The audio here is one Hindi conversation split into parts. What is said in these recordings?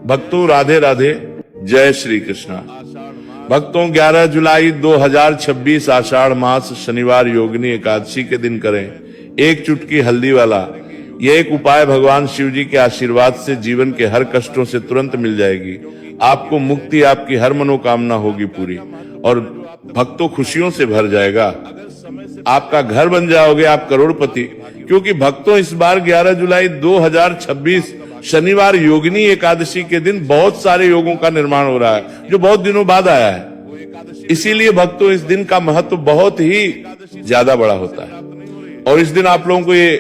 भक्तों राधे राधे, जय श्री कृष्णा। भक्तों 11 जुलाई 2026 आषाढ़ मास शनिवार योगिनी एकादशी के दिन करें एक चुटकी हल्दी वाला। यह एक उपाय भगवान शिव जी के आशीर्वाद से जीवन के हर कष्टों से तुरंत मिल जाएगी। आपको मुक्ति, आपकी हर मनोकामना होगी पूरी और भक्तों खुशियों से भर जाएगा। आपका घर बन जाओगे, आप करोड़पति। क्योंकि भक्तों इस बार 11 जुलाई 2026 शनिवार योगिनी एकादशी के दिन बहुत सारे योगों का निर्माण हो रहा है जो बहुत दिनों बाद आया है। इसीलिए भक्तों इस दिन का महत्व बहुत ही ज्यादा बड़ा होता है और इस दिन आप लोगों को ये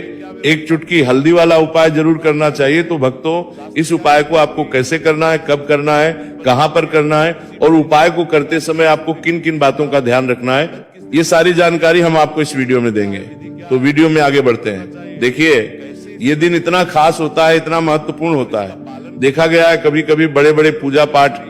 एक चुटकी हल्दी वाला उपाय जरूर करना चाहिए। तो भक्तों इस उपाय को आपको कैसे करना है, कब करना है, कहां पर करना है और उपाय को करते समय आपको किन किन बातों का ध्यान रखना है, ये सारी जानकारी हम आपको इस वीडियो में देंगे। तो वीडियो में आगे बढ़ते हैं। देखिए ये दिन इतना खास होता है, इतना महत्वपूर्ण होता है। देखा गया है कभी कभी बड़े बड़े पूजा पाठ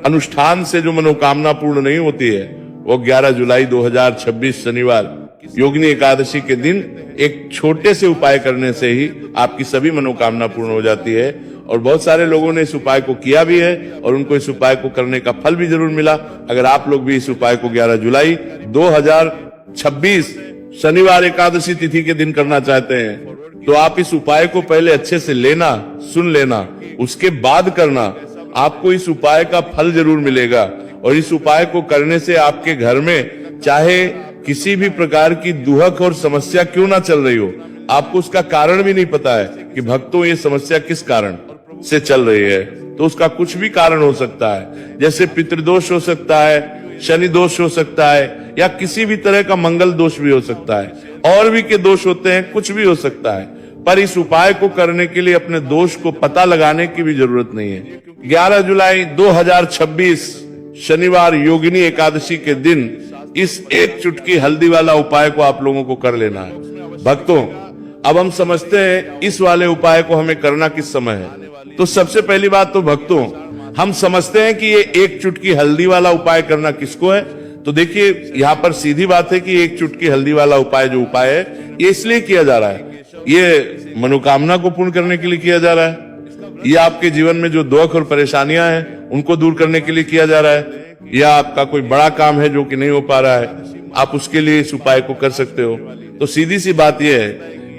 अनुष्ठान से जो मनोकामना पूर्ण नहीं होती है वो 11 जुलाई 2026 शनिवार योगिनी एकादशी के दिन एक छोटे से उपाय करने से ही आपकी सभी मनोकामना पूर्ण हो जाती है। और बहुत सारे लोगों ने इस उपाय को किया भी है और उनको इस उपाय को करने का फल भी जरूर मिला। अगर आप लोग भी इस उपाय को 11 जुलाई 2026 शनिवार एकादशी तिथि के दिन करना चाहते हैं तो आप इस उपाय को पहले अच्छे से लेना, सुन लेना, उसके बाद करना। आपको इस उपाय का फल जरूर मिलेगा और इस उपाय को करने से आपके घर में चाहे किसी भी प्रकार की दुहक और समस्या क्यों ना चल रही हो, आपको उसका कारण भी नहीं पता है कि भक्तों ये समस्या किस कारण से चल रही है, तो उसका कुछ भी कारण हो सकता है। जैसे पितृदोष हो सकता है, शनि दोष हो सकता है या किसी भी तरह का मंगल दोष भी हो सकता है, और भी के दोष होते हैं, कुछ भी हो सकता है। पर इस उपाय को करने के लिए अपने दोष को पता लगाने की भी जरूरत नहीं है। 11 जुलाई 2026 शनिवार योगिनी एकादशी के दिन इस एक चुटकी हल्दी वाला उपाय को आप लोगों को कर लेना है। भक्तों अब हम समझते हैं इस वाले उपाय को हमें करना किस समय है। तो सबसे पहली बात तो भक्तों हम समझते हैं कि ये एक चुटकी हल्दी वाला उपाय करना किसको है। तो देखिए यहाँ पर सीधी बात है कि एक चुटकी हल्दी वाला उपाय जो उपाय है ये इसलिए किया जा रहा है, ये मनोकामना को पूर्ण करने के लिए किया जा रहा है, ये आपके जीवन में जो दुख और परेशानियां हैं उनको दूर करने के लिए किया जा रहा है, या आपका कोई बड़ा काम है जो कि नहीं हो पा रहा है, आप उसके लिए इस उपाय को कर सकते हो। तो सीधी सी बात यह है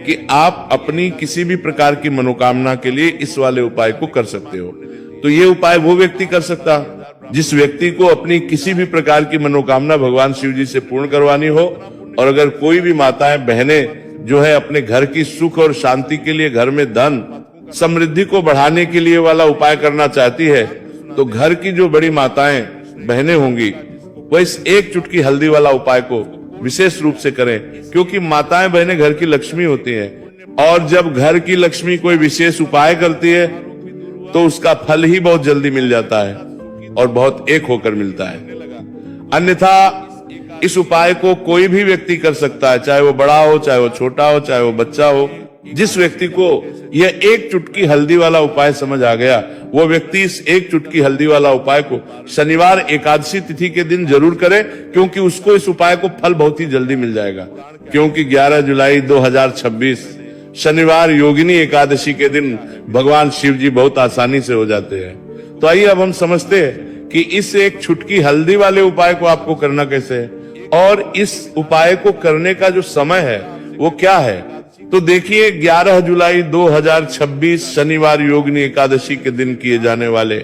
कि आप अपनी किसी भी प्रकार की मनोकामना के लिए इस वाले उपाय को कर सकते हो। तो ये उपाय वो व्यक्ति कर सकता जिस व्यक्ति को अपनी किसी भी प्रकार की मनोकामना भगवान शिव जी से पूर्ण करवानी हो। और अगर कोई भी माताएं बहनें जो है अपने घर की सुख और शांति के लिए, घर में धन समृद्धि को बढ़ाने के लिए वाला उपाय करना चाहती है तो घर की जो बड़ी माताएं बहनें होंगी वह इस एक चुटकी हल्दी वाला उपाय को विशेष रूप से करें, क्योंकि माताएं बहनें घर की लक्ष्मी होती हैं और जब घर की लक्ष्मी कोई विशेष उपाय करती है तो उसका फल ही बहुत जल्दी मिल जाता है और बहुत एक होकर मिलता है। अन्यथा इस उपाय को कोई भी व्यक्ति कर सकता है, चाहे वो बड़ा हो, चाहे वो छोटा हो, चाहे वो बच्चा हो। जिस व्यक्ति को यह एक चुटकी हल्दी वाला उपाय समझ आ गया वो व्यक्ति इस एक चुटकी हल्दी वाला उपाय को शनिवार एकादशी तिथि के दिन जरूर करे, क्योंकि उसको इस उपाय को फल बहुत ही जल्दी मिल जाएगा। क्योंकि 11 जुलाई 2026 शनिवार योगिनी एकादशी के दिन भगवान शिव जी बहुत आसानी से हो जाते हैं। तो आइए अब हम समझते हैं कि इस एक चुटकी हल्दी वाले उपाय को आपको करना कैसे है और इस उपाय को करने का जो समय है वो क्या है। तो देखिए 11 जुलाई 2026 शनिवार योगिनी एकादशी के दिन किए जाने वाले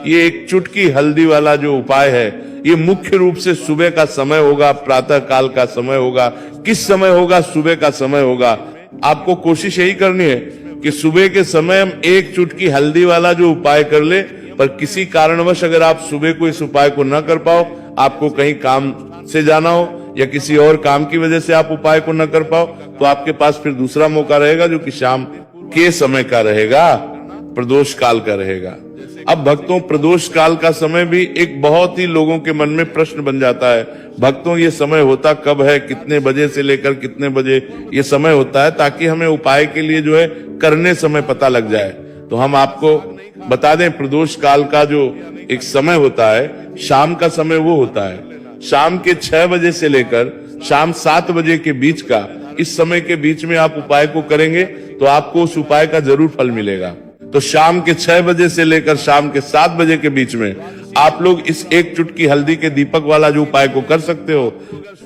ये एक चुटकी हल्दी वाला जो उपाय है ये मुख्य रूप से सुबह का समय होगा, प्रातः काल का समय होगा। किस समय होगा? सुबह का समय होगा। आपको कोशिश यही करनी है कि सुबह के समय हम एक चुटकी हल्दी वाला जो उपाय कर ले। पर किसी कारणवश अगर आप सुबह को इस उपाय को न कर पाओ, आपको कहीं काम से जाना हो या किसी और काम की वजह से आप उपाय को न कर पाओ, तो आपके पास फिर दूसरा मौका रहेगा जो कि शाम के समय का रहेगा, प्रदोष काल का रहेगा। अब भक्तों प्रदोष काल का समय भी एक बहुत ही लोगों के मन में प्रश्न बन जाता है। भक्तों ये समय होता कब है, कितने बजे से लेकर कितने बजे ये समय होता है, ताकि हमें उपाय के लिए जो है करने समय पता लग जाए। तो हम आपको बता दें प्रदोष काल का जो एक समय होता है, शाम का समय वो होता है शाम के 6 बजे से लेकर शाम 7 बजे के बीच का। इस समय के बीच में आप उपाय को करेंगे तो आपको उस उपाय का जरूर फल मिलेगा। तो शाम के 6 बजे से लेकर शाम के 7 बजे के बीच में आप लोग इस एक चुटकी हल्दी के दीपक वाला जो उपाय को कर सकते हो।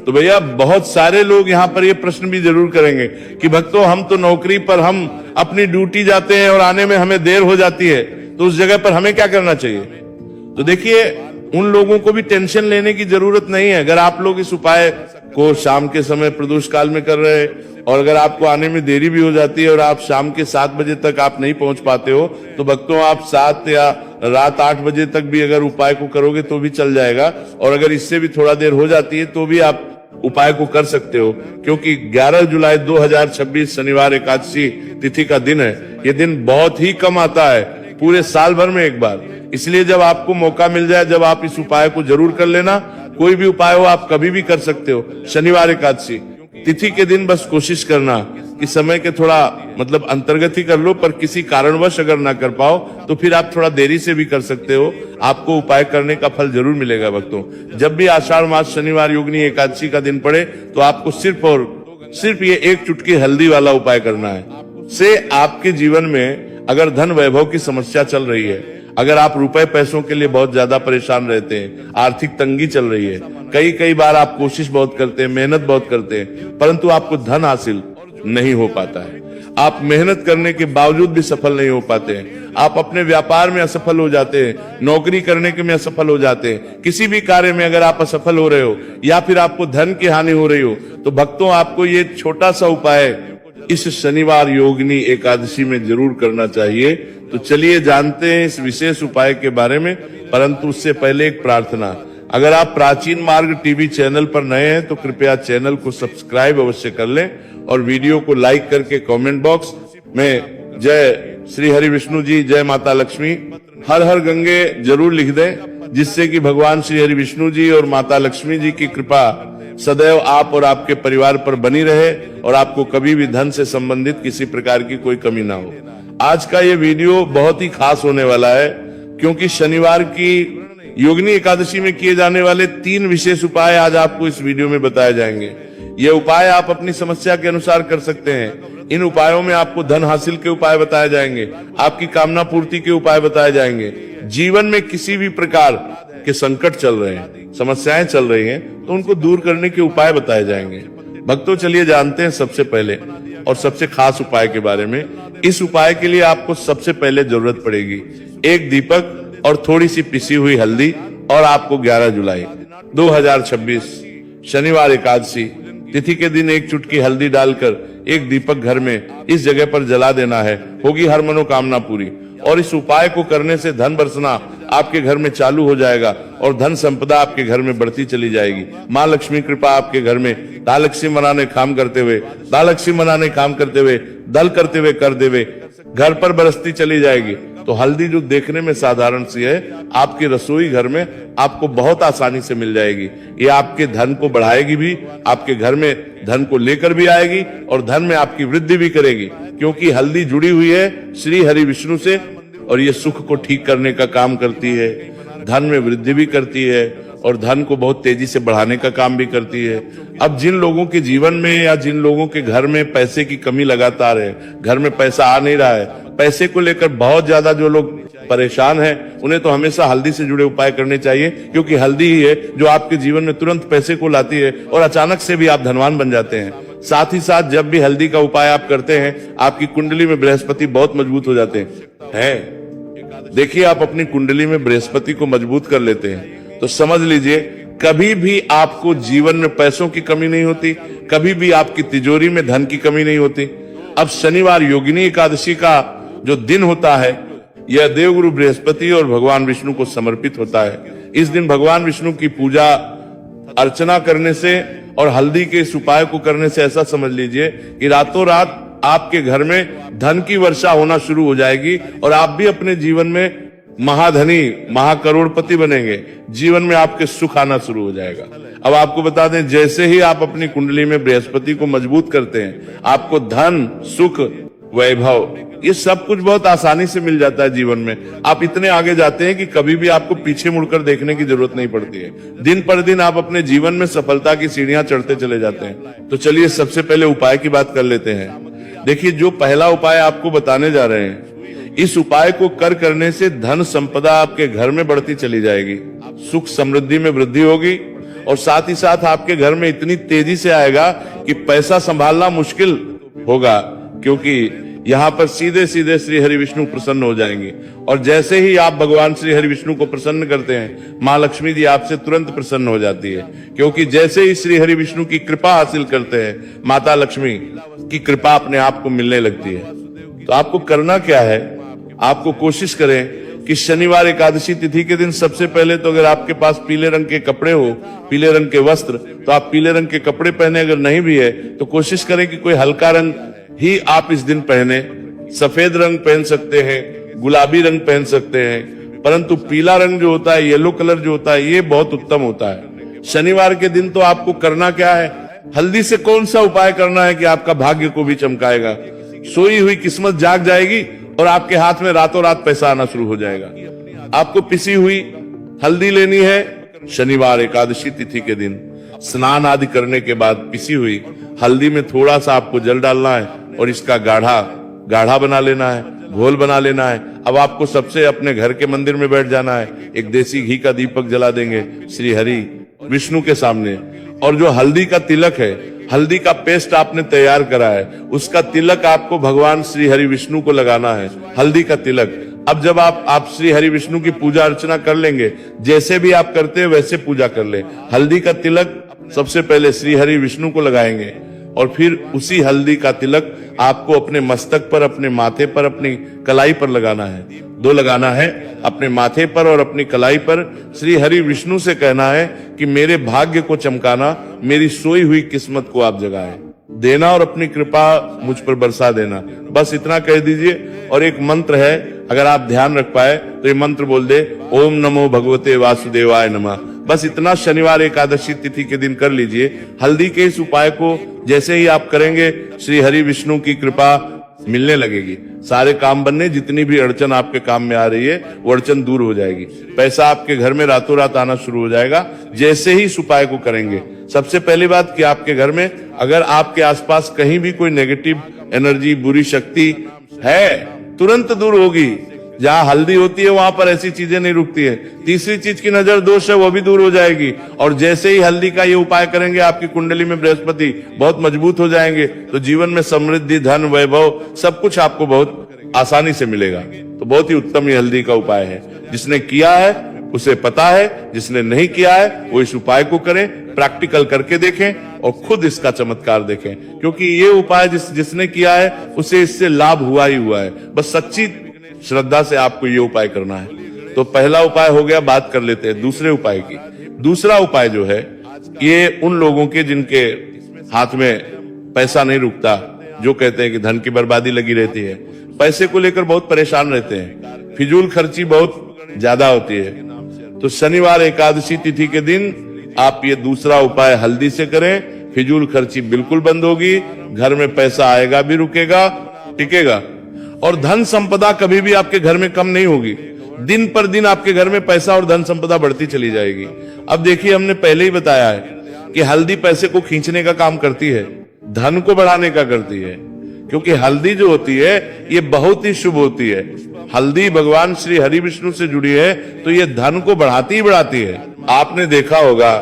तो भैया बहुत सारे लोग यहाँ पर ये प्रश्न भी जरूर करेंगे कि भक्तों हम तो नौकरी पर हम अपनी ड्यूटी जाते हैं और आने में हमें देर हो जाती है, तो उस जगह पर हमें क्या करना चाहिए। तो देखिए उन लोगों को भी टेंशन लेने की जरूरत नहीं है। अगर आप लोग इस उपाय को शाम के समय प्रदोष काल में कर रहे हैं और अगर आपको आने में देरी भी हो जाती है और आप शाम के 7 बजे तक आप नहीं पहुंच पाते हो, तो भक्तों आप 7 या रात 8 बजे तक भी अगर उपाय को करोगे तो भी चल जाएगा। और अगर इससे भी थोड़ा देर हो जाती है तो भी आप उपाय को कर सकते हो, क्योंकि 11 जुलाई 2026 शनिवार एकादशी तिथि का दिन है। ये दिन बहुत ही कम आता है पूरे साल भर में एक बार, इसलिए जब आपको मौका मिल जाए जब आप इस उपाय को जरूर कर लेना। कोई भी उपाय हो आप कभी भी कर सकते हो। शनिवार एकादशी तिथि के दिन बस कोशिश करना कि समय के थोड़ा मतलब अंतर्गत ही कर लो, पर किसी कारणवश अगर ना कर पाओ तो फिर आप थोड़ा देरी से भी कर सकते हो। आपको उपाय करने का फल जरूर मिलेगा भक्तों। जब भी आषाढ़ मास शनिवार योगिनी एकादशी का दिन पड़े तो आपको सिर्फ और सिर्फ ये एक चुटकी हल्दी वाला उपाय करना है। से आपके जीवन में अगर धन वैभव की समस्या चल रही है, अगर आप रुपए पैसों के लिए बहुत ज्यादा परेशान रहते हैं, आर्थिक तंगी चल रही है, कई बार आप कोशिश बहुत करते हैं, मेहनत बहुत करते हैं, परंतु आपको धन हासिल नहीं हो पाता है, आप मेहनत करने के बावजूद भी सफल नहीं हो पाते हैं, आप अपने व्यापार में असफल हो जाते हैं, नौकरी करने के में असफल हो जाते हैं, किसी भी कार्य में अगर आप असफल हो रहे हो या फिर आपको धन की हानि हो रही हो, तो भक्तों आपको ये छोटा सा उपाय इस शनिवार योगिनी एकादशी में जरूर करना चाहिए। तो चलिए जानते हैं इस विशेष उपाय के बारे में, परंतु उससे पहले एक प्रार्थना। अगर आप प्राचीन मार्ग टीवी चैनल पर नए हैं तो कृपया चैनल को सब्सक्राइब अवश्य कर लें और वीडियो को लाइक करके कमेंट बॉक्स में जय श्री हरि विष्णु जी, जय माता लक्ष्मी, हर हर गंगे जरूर लिख दें, जिससे कि भगवान श्री हरि विष्णु जी और माता लक्ष्मी जी की कृपा सदैव आप और आपके परिवार पर बनी रहे और आपको कभी भी धन से संबंधित किसी प्रकार की कोई कमी ना हो। आज का ये वीडियो बहुत ही खास होने वाला है, क्योंकि शनिवार की योगिनी एकादशी में किए जाने वाले 3 विशेष उपाय आज आपको इस वीडियो में बताए जाएंगे। ये उपाय आप अपनी समस्या के अनुसार कर सकते हैं। इन उपायों में आपको धन हासिल के उपाय बताए जाएंगे, आपकी कामना पूर्ति के उपाय बताए जाएंगे। जीवन में किसी भी प्रकार के संकट चल रहे हैं, समस्याएं चल रही हैं, तो उनको दूर करने के उपाय बताए जाएंगे। भक्तों चलिए जानते हैं सबसे पहले और सबसे खास उपाय के बारे में। इस उपाय के लिए आपको सबसे पहले जरूरत पड़ेगी एक दीपक और थोड़ी सी पिसी हुई हल्दी, और आपको 11 जुलाई 2026 शनिवार एकादशी तिथि के दिन एक चुटकी हल्दी डालकर एक दीपक घर में इस जगह पर जला देना है। होगी हर मनोकामना पूरी। और इस उपाय को करने से धन बरसना आपके घर में चालू हो जाएगा और धन संपदा आपके घर में बढ़ती चली जाएगी। माँ लक्ष्मी कृपा आपके घर में दालक्ष्मी मनाने काम करते हुए, दालक्ष्मी मनाने काम करते हुए, दल करते हुए कर देवे घर पर बरसती चली जाएगी। तो हल्दी जो देखने में साधारण सी है, आपकी रसोई घर में आपको बहुत आसानी से मिल जाएगी। ये आपके धन को बढ़ाएगी भी, आपके घर में धन को लेकर भी आएगी और धन में आपकी वृद्धि भी करेगी, क्योंकि हल्दी जुड़ी हुई है श्री हरि विष्णु से और ये सुख को ठीक करने का काम करती है, धन में वृद्धि भी करती है और धन को बहुत तेजी से बढ़ाने का काम भी करती है। अब जिन लोगों के जीवन में या जिन लोगों के घर में पैसे की कमी लगातार है, घर में पैसा आ नहीं रहा है, पैसे को लेकर बहुत ज्यादा जो लोग परेशान हैं, उन्हें तो हमेशा हल्दी से जुड़े उपाय करने चाहिए, क्योंकि हल्दी ही है जो आपके जीवन में तुरंत पैसे को लाती है और अचानक से भी आप धनवान बन जाते हैं। साथ ही साथ जब भी हल्दी का उपाय आप करते हैं, आपकी कुंडली में बृहस्पति बहुत मजबूत हो जाते हैं। देखिए आप अपनी कुंडली में बृहस्पति को मजबूत कर लेते हैं तो समझ लीजिए कभी भी आपको जीवन में पैसों की कमी नहीं होती, कभी भी आपकी तिजोरी में धन की कमी नहीं होती। अब शनिवार योगिनी एकादशी का जो दिन होता है, यह देवगुरु बृहस्पति और भगवान विष्णु को समर्पित होता है। इस दिन भगवान विष्णु की पूजा अर्चना करने से और हल्दी के इस उपाय को करने से ऐसा समझ लीजिए कि रातों रात आपके घर में धन की वर्षा होना शुरू हो जाएगी और आप भी अपने जीवन में महाधनी, महाकरोड़पति बनेंगे। जीवन में आपके सुख आना शुरू हो जाएगा। अब आपको बता दें, जैसे ही आप अपनी कुंडली में बृहस्पति को मजबूत करते हैं, आपको धन, सुख, वैभव, ये सब कुछ बहुत आसानी से मिल जाता है जीवन में। आप इतने आगे जाते हैं कि कभी भी आपको पीछे मुड़कर देखने की जरूरत नहीं पड़ती है। दिन पर दिन आप अपने जीवन में सफलता की सीढ़ियां चढ़ते चले जाते हैं। तो चलिए सबसे पहले उपाय की बात कर लेते हैं। देखिए जो पहला उपाय आपको बताने जा रहे हैं, इस उपाय को करने से धन संपदा आपके घर में बढ़ती चली जाएगी, सुख समृद्धि में वृद्धि होगी और साथ ही साथ आपके घर में इतनी तेजी से आएगा कि पैसा संभालना मुश्किल होगा, क्योंकि यहाँ पर सीधे सीधे श्री हरि विष्णु प्रसन्न हो जाएंगे। और जैसे ही आप भगवान श्री हरि विष्णु को प्रसन्न करते हैं, माँ लक्ष्मी जी आपसे तुरंत प्रसन्न हो जाती है, क्योंकि जैसे ही श्री हरि विष्णु की कृपा हासिल करते हैं, माता लक्ष्मी की कृपा अपने आप को मिलने लगती है। तो आपको करना क्या है, आपको कोशिश करें कि शनिवार एकादशी तिथि के दिन सबसे पहले तो अगर आपके पास पीले रंग के कपड़े हो, पीले रंग के वस्त्र, तो आप पीले रंग के कपड़े पहने। अगर नहीं भी है तो कोशिश करें कि कोई हल्का रंग ही आप इस दिन पहने। सफेद रंग पहन सकते हैं, गुलाबी रंग पहन सकते हैं, परंतु पीला रंग जो होता है, येलो कलर जो होता है, ये बहुत उत्तम होता है। शनिवार के दिन तो आपको करना क्या है, हल्दी से कौन सा उपाय करना है कि आपका भाग्य को भी चमकाएगा, सोई हुई किस्मत जाग जाएगी और आपके हाथ में रातों रात पैसा आना शुरू हो जाएगा। आपको पिसी हुई हल्दी लेनी है। शनिवार एकादशी तिथि के दिन स्नान आदि करने के बाद पिसी हुई हल्दी में थोड़ा सा आपको जल डालना है और इसका गाढ़ा बना लेना है, घोल बना लेना है। अब आपको सबसे अपने घर के मंदिर में बैठ जाना है, एक देसी घी का दीपक जला देंगे श्री हरि विष्णु के सामने, और जो हल्दी का तिलक है, हल्दी का पेस्ट आपने तैयार करा है, उसका तिलक आपको भगवान श्री हरि विष्णु को लगाना है, हल्दी का तिलक। अब जब आप श्री हरि विष्णु की पूजा अर्चना कर लेंगे, जैसे भी आप करते हैं वैसे पूजा कर ले। हल्दी का तिलक सबसे पहले श्री हरि विष्णु को लगाएंगे और फिर उसी हल्दी का तिलक आपको अपने मस्तक पर, अपने माथे पर, अपनी कलाई पर लगाना है। दो लगाना है, अपने माथे पर और अपनी कलाई पर। श्री हरि विष्णु से कहना है कि मेरे भाग्य को चमकाना, मेरी सोई हुई किस्मत को आप जगाएं देना और अपनी कृपा मुझ पर बरसा देना। बस इतना कह दीजिए। और एक मंत्र है, अगर आप ध्यान रख पाए तो ये मंत्र बोल दे, ओम नमो भगवते वासुदेवाय नमः। बस इतना शनिवार एकादशी तिथि के दिन कर लीजिए। हल्दी के इस उपाय को जैसे ही आप करेंगे, श्री हरि विष्णु की कृपा मिलने लगेगी, सारे काम बनने, जितनी भी अड़चन आपके काम में आ रही है वो अड़चन दूर हो जाएगी, पैसा आपके घर में रातों रात आना शुरू हो जाएगा जैसे ही इस उपाय को करेंगे। सबसे पहली बात कि आपके घर में अगर आपके आसपास कहीं भी कोई नेगेटिव एनर्जी, बुरी शक्ति है, तुरंत दूर होगी। जहाँ हल्दी होती है वहां पर ऐसी चीजें नहीं रुकती है। तीसरी चीज की नजर दोष है, वो भी दूर हो जाएगी। और जैसे ही हल्दी का ये उपाय करेंगे, आपकी कुंडली में बृहस्पति बहुत मजबूत हो जाएंगे, तो जीवन में समृद्धि, धन, वैभव सब कुछ आपको बहुत आसानी से मिलेगा। तो बहुत ही उत्तम ये हल्दी का उपाय है। जिसने किया है उसे पता है, जिसने नहीं किया है वो इस उपाय को करें, प्रैक्टिकल करके देखें और खुद इसका चमत्कार देखें, क्योंकि ये उपाय जिसने किया है उसे इससे लाभ हुआ ही हुआ है। बस सच्ची श्रद्धा से आपको ये उपाय करना है। तो पहला उपाय हो गया, बात कर लेते हैं दूसरे उपाय की। दूसरा उपाय जो है, ये उन लोगों के जिनके हाथ में पैसा नहीं रुकता, जो कहते हैं कि धन की बर्बादी लगी रहती है, पैसे को लेकर बहुत परेशान रहते हैं, फिजूल खर्ची बहुत ज्यादा होती है। तो शनिवार एकादशी तिथि के दिन आप ये दूसरा उपाय हल्दी से करें, फिजूल खर्ची बिल्कुल बंद होगी, घर में पैसा आएगा भी, रुकेगा, टिकेगा, और धन संपदा कभी भी आपके घर में कम नहीं होगी। दिन पर दिन आपके घर में पैसा और धन संपदा बढ़ती चली जाएगी। अब देखिए, हमने पहले ही बताया है कि हल्दी पैसे को खींचने का काम करती है, धन को बढ़ाने का करती है, क्योंकि हल्दी जो होती है ये बहुत ही शुभ होती है। हल्दी भगवान श्री हरि विष्णु से जुड़ी है, तो ये धन को बढ़ाती ही बढ़ाती है। आपने देखा होगा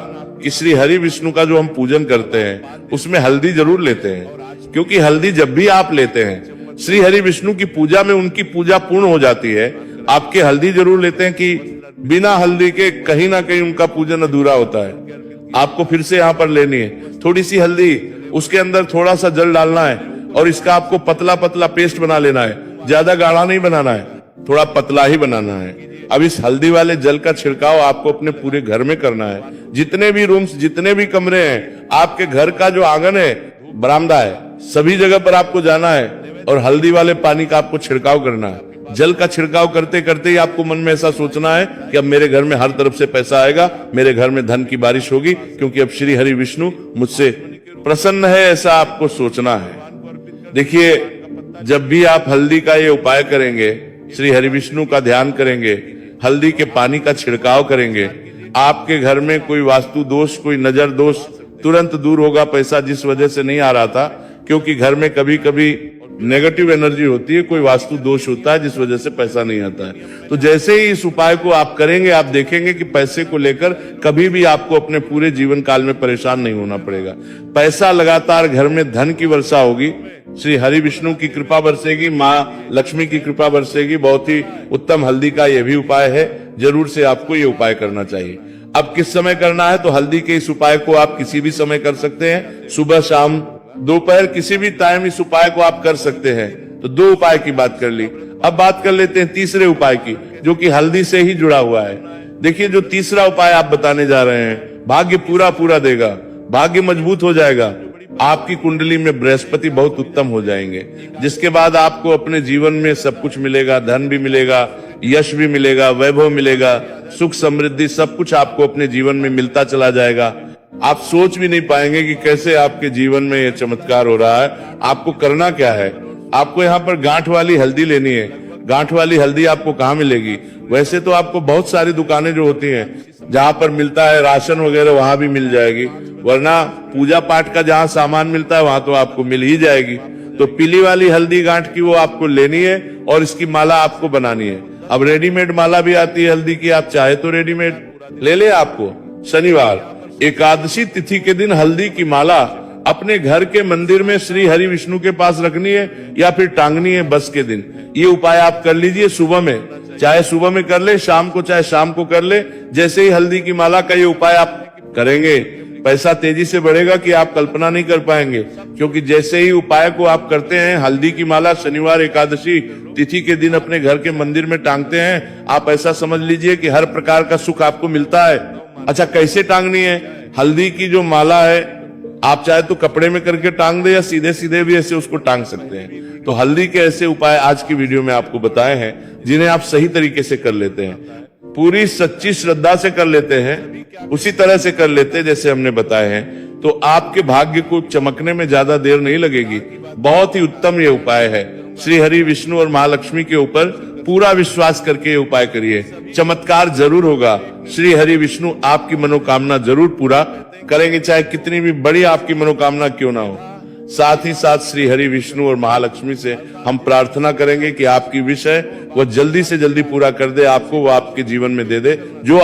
कि श्री हरि विष्णु का जो हम पूजन करते हैं उसमें हल्दी जरूर लेते हैं, क्योंकि हल्दी जब भी आप लेते हैं श्री हरि विष्णु की पूजा में उनकी पूजा पूर्ण हो जाती है। आपके हल्दी जरूर लेते हैं कि बिना हल्दी के कहीं ना कहीं उनका पूजन अधूरा होता है। आपको फिर से यहाँ पर लेनी है थोड़ी सी हल्दी, उसके अंदर थोड़ा सा जल डालना है और इसका आपको पतला पतला पेस्ट बना लेना है। ज्यादा गाढ़ा नहीं बनाना है, थोड़ा पतला ही बनाना है। अब इस हल्दी वाले जल का छिड़काव आपको अपने पूरे घर में करना है। जितने भी रूम्स, जितने भी कमरे हैं, आपके घर का जो आंगन है, बरामदा है, सभी जगह पर आपको जाना है और हल्दी वाले पानी का आपको छिड़काव करना है। जल का छिड़काव करते करते ही आपको मन में ऐसा सोचना है कि अब मेरे घर में हर तरफ से पैसा आएगा, मेरे घर में धन की बारिश होगी, क्योंकि अब श्री हरि विष्णु मुझसे प्रसन्न है, ऐसा आपको सोचना है। देखिए, जब भी आप हल्दी का ये उपाय करेंगे, श्री हरि विष्णु का ध्यान करेंगे, हल्दी के पानी का छिड़काव करेंगे, आपके घर में कोई वास्तु दोष, कोई नजर दोष तुरंत दूर होगा। पैसा जिस वजह से नहीं आ रहा था, क्योंकि घर में कभी कभी नेगेटिव एनर्जी होती है, कोई वास्तु दोष होता है जिस वजह से पैसा नहीं आता है। तो जैसे ही इस उपाय को आप करेंगे, आप देखेंगे कि पैसे को लेकर कभी भी आपको अपने पूरे जीवन काल में परेशान नहीं होना पड़ेगा। पैसा लगातार घर में धन की वर्षा होगी, श्री हरि विष्णु की कृपा बरसेगी, माँ लक्ष्मी की कृपा बरसेगी। बहुत ही उत्तम हल्दी का यह भी उपाय है, जरूर से आपको ये उपाय करना चाहिए। अब किस समय करना है, तो हल्दी के इस उपाय को आप किसी भी समय कर सकते हैं, सुबह शाम दोपहर किसी भी टाइम इस उपाय को आप कर सकते हैं। तो दो उपाय की बात कर ली, अब बात कर लेते हैं तीसरे उपाय की, जो कि हल्दी से ही जुड़ा हुआ है। देखिए, जो तीसरा उपाय आप बताने जा रहे हैं, भाग्य पूरा देगा, भाग्य मजबूत हो जाएगा, आपकी कुंडली में बृहस्पति बहुत उत्तम हो जाएंगे, जिसके बाद आपको अपने जीवन में सब कुछ मिलेगा, धन भी मिलेगा, यश भी मिलेगा, वैभव मिलेगा, सुख समृद्धि सब कुछ आपको अपने जीवन में मिलता चला जाएगा। आप सोच भी नहीं पाएंगे कि कैसे आपके जीवन में यह चमत्कार हो रहा है। आपको करना क्या है, आपको यहाँ पर गांठ वाली हल्दी लेनी है। गांठ वाली हल्दी आपको कहाँ मिलेगी? वैसे तो आपको बहुत सारी दुकानें जो होती हैं जहां पर मिलता है राशन वगैरह, वहां भी मिल जाएगी, वरना पूजा पाठ का जहां सामान मिलता है वहां तो आपको मिल ही जाएगी। तो पीली वाली हल्दी गांठ की वो आपको लेनी है और इसकी माला आपको बनानी है। अब रेडीमेड माला भी आती है हल्दी की, आप चाहे तो रेडीमेड ले ले। आपको शनिवार एकादशी तिथि के दिन हल्दी की माला अपने घर के मंदिर में श्री हरि विष्णु के पास रखनी है या फिर टांगनी है बस के दिन। ये उपाय आप कर लीजिए सुबह में, चाहे सुबह में कर ले, शाम को चाहे शाम को कर ले। जैसे ही हल्दी की माला का ये उपाय आप करेंगे, पैसा तेजी से बढ़ेगा कि आप कल्पना नहीं कर पाएंगे। क्योंकि जैसे ही उपाय को आप करते हैं, हल्दी की माला शनिवार एकादशी तिथि के दिन अपने घर के मंदिर में टांगते हैं, आप ऐसा समझ लीजिए कि हर प्रकार का सुख आपको मिलता है। अच्छा, कैसे टांगनी है? हल्दी की जो माला है, आप चाहे तो कपड़े में करके टांग दे या सीधे सीधे भी ऐसे उसको टांग सकते हैं। तो हल्दी के ऐसे उपाय आज की वीडियो में आपको बताए हैं, जिन्हें आप सही तरीके से कर लेते हैं, पूरी सच्ची श्रद्धा से कर लेते हैं, उसी तरह से कर लेते हैं जैसे हमने बताए हैं, तो आपके भाग्य को चमकने में ज्यादा देर नहीं लगेगी। बहुत ही उत्तम ये उपाय है। श्री हरि विष्णु और महालक्ष्मी के ऊपर पूरा विश्वास करके ये उपाय करिए, चमत्कार जरूर होगा। श्री हरि विष्णु आपकी मनोकामना जरूर पूरा करेंगे, चाहे कितनी भी बड़ी आपकी मनोकामना क्यों ना हो। साथ ही साथ श्री हरि विष्णु और महालक्ष्मी से हम प्रार्थना करेंगे कि आपकी विषय वो जल्दी से जल्दी पूरा कर दे, आपको वो आपके जीवन में दे दे जो